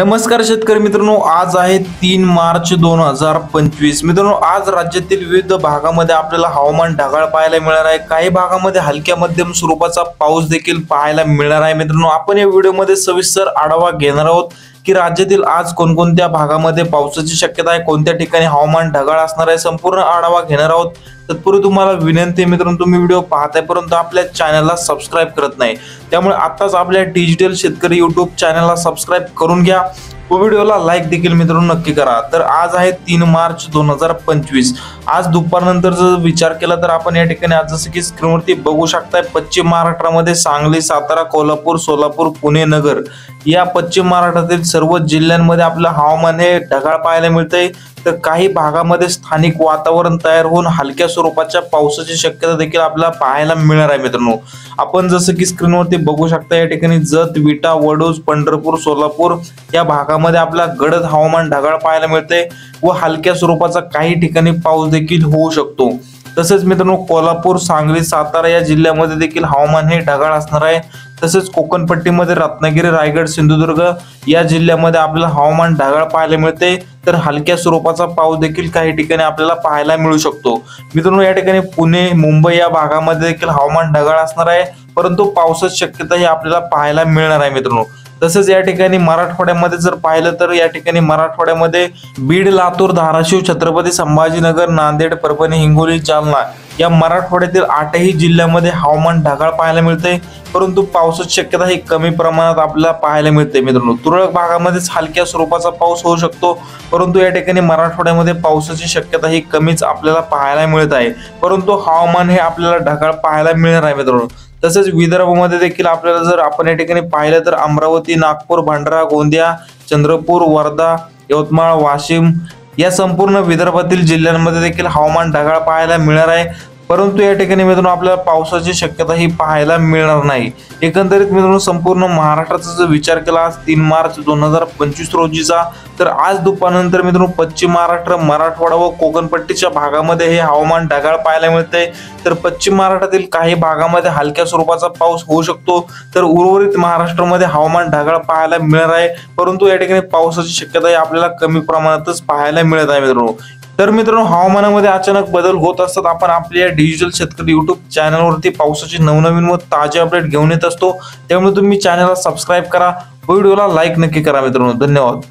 नमस्कार शेतकरी मित्रांनो, आज आहे 3 मार्च 2025। मित्रांनो, आज राज्यातील विविध भागामध्ये आपल्याला हवामान ढगाळ पाहायला मिळणार आहे। काही भागामध्ये हलक्या मध्यम स्वरूपाचा पाऊस देखील पाहायला मिळणार आहे। मित्रांनो, आपण या व्हिडिओमध्ये सविस्तर आढावा घेणार आहोत की राज्यातील आज कोणकोणत्या भागामध्ये पावसाची शक्यता आहे, कोणत्या ठिकाणी हवामान ढगाळ असणार आहे, संपूर्ण आढावा घेणार आहोत। तत्पूर्वी तुम्हाला विनंती आहे मित्रांनो, तुम्ही व्हिडिओ पाहताय परंतु आपल्या चॅनलला सबस्क्राइब करत नाही, त्यामुळे आताच आपल्या डिजिटल शेतकरी YouTube चॅनलला सबस्क्राइब करून घ्या व व्हिडिओला लाईक देखील मित्रांनो नक्की करा। तर आज आहे 3 मार्च 2025। आज दुपारनंतर जर विचार केला तर आपण या ठिकाणी आज जसं की स्क्रीनवरती बघू शकताय, पश्चिम महाराष्ट्रामध्ये सांगली, सातारा, कोल्हापूर, सोलापूर, पुणे, नगर या पश्चिम महाराष्ट्रातील सर्व जिल्ह्यांमध्ये आपलं हवामान हे ढगाळ पाहायला मिळतंय। तर काही भागामध्ये स्थानिक वातावरण तयार होऊन हलक्या स्वरूपाच्या पावसाची शक्यता देखील आपल्याला पाहायला मिळणार आहे। मित्रांनो, आपण जसं की स्क्रीनवरती बघू शकता, या ठिकाणी जत, विटा, वडूज, पंढरपूर, सोलापूर या भागामध्ये आपल्याला गडद हवामान ढगाळ पाहायला मिळते व हलक्या स्वरूपाचा काही ठिकाणी पाऊस देखील होऊ शकतो। तसेच मित्रांनो, कोल्हापूर, सांगली, सातारा या जिल्ह्यामध्ये देखील हवामान हे ढगाळ असणार आहे। तसेच कोकण पट्टीमध्ये रत्नागिरी, रायगड, सिंधुदुर्ग या जिल्ह्यामध्ये आपल्याला हवामान ढगाळ पाहायला मिळते, तर हलक्या स्वरूपाचा पाऊस देखील काही ठिकाणी आपल्याला पाहायला मिळू शकतो। मित्रांनो, या ठिकाणी पुणे, मुंबई या भागामध्ये देखील हवामान ढगाळ असणार आहे, परंतु पावसाची शक्यता ही आपल्याला पाहायला मिळणार आहे। मित्रांनो, तसेच या ठिकाणी मराठवाड्यामध्ये जर पाहिलं तर या ठिकाणी मराठवाड्यामध्ये बीड, लातूर, धाराशिव, छत्रपती संभाजीनगर, नांदेड, परभणी, हिंगोली, जालना या मराठवाड्यातील 8ही जिल्ह्यामध्ये हवामान ढगाळ पाहायला मिळते, परंतु पावसाची शक्यता ही कमी प्रमाणात आपल्याला पाहायला मिळते। मित्रांनो, तुरळक भागामध्येच हलक्या स्वरूपाचा पाऊस होऊ शकतो, परंतु या ठिकाणी मराठवाड्यामध्ये पावसाची शक्यता ही कमीच आपल्याला पाहायला मिळत आहे, परंतु हवामान हे आपल्याला ढगाळ पाहायला मिळणार आहे। मित्रांनो, तसेच विदर्भामध्ये देखील आपल्याला जर आपण या ठिकाणी पाहिलं तर अमरावती, नागपूर, भंडारा, गोंदिया, चंद्रपूर, वर्धा, यवतमाळ, वाशिम या संपूर्ण विदर्भातील जिल्ह्यांमध्ये देखील हवामान ढगाळ पाहायला मिळणार आहे, परंतु या ठिकाणी मित्रांनो आपल्याला पावसाची शक्यता ही पाहायला मिळणार नाही। एकंदरीत मित्रांनो, संपूर्ण महाराष्ट्राचा जर विचार केला आज 3 मार्च 2025 रोजीचा, तर आज दुपारनंतर मित्रांनो पश्चिम महाराष्ट्र, मराठवाडा व कोकणपट्टीच्या भागामध्ये हे हवामान ढगाळ पाहायला मिळते। तर पश्चिम महाराष्ट्रातील काही भागामध्ये हलक्या स्वरूपाचा पाऊस होऊ शकतो, तर उर्वरित महाराष्ट्रामध्ये हवामान ढगाळ पाहायला मिळणार आहे, परंतु या ठिकाणी पावसाची शक्यता ही आपल्याला कमी प्रमाणातच पाहायला मिळत आहे। मित्रांनो, तर मित्रांनो, हवामानामध्ये अचानक बदल होत असतात। आपण आपल्या डिजिटल शेतकरी YouTube चॅनलवरती पावसाचे नवनवीन व ताजे अपडेट घेऊन येत असतो, त्यामुळे तुम्ही चॅनलला सबस्क्राइब करा, व्हिडिओला लाईक नक्की करा। मित्रांनो, धन्यवाद।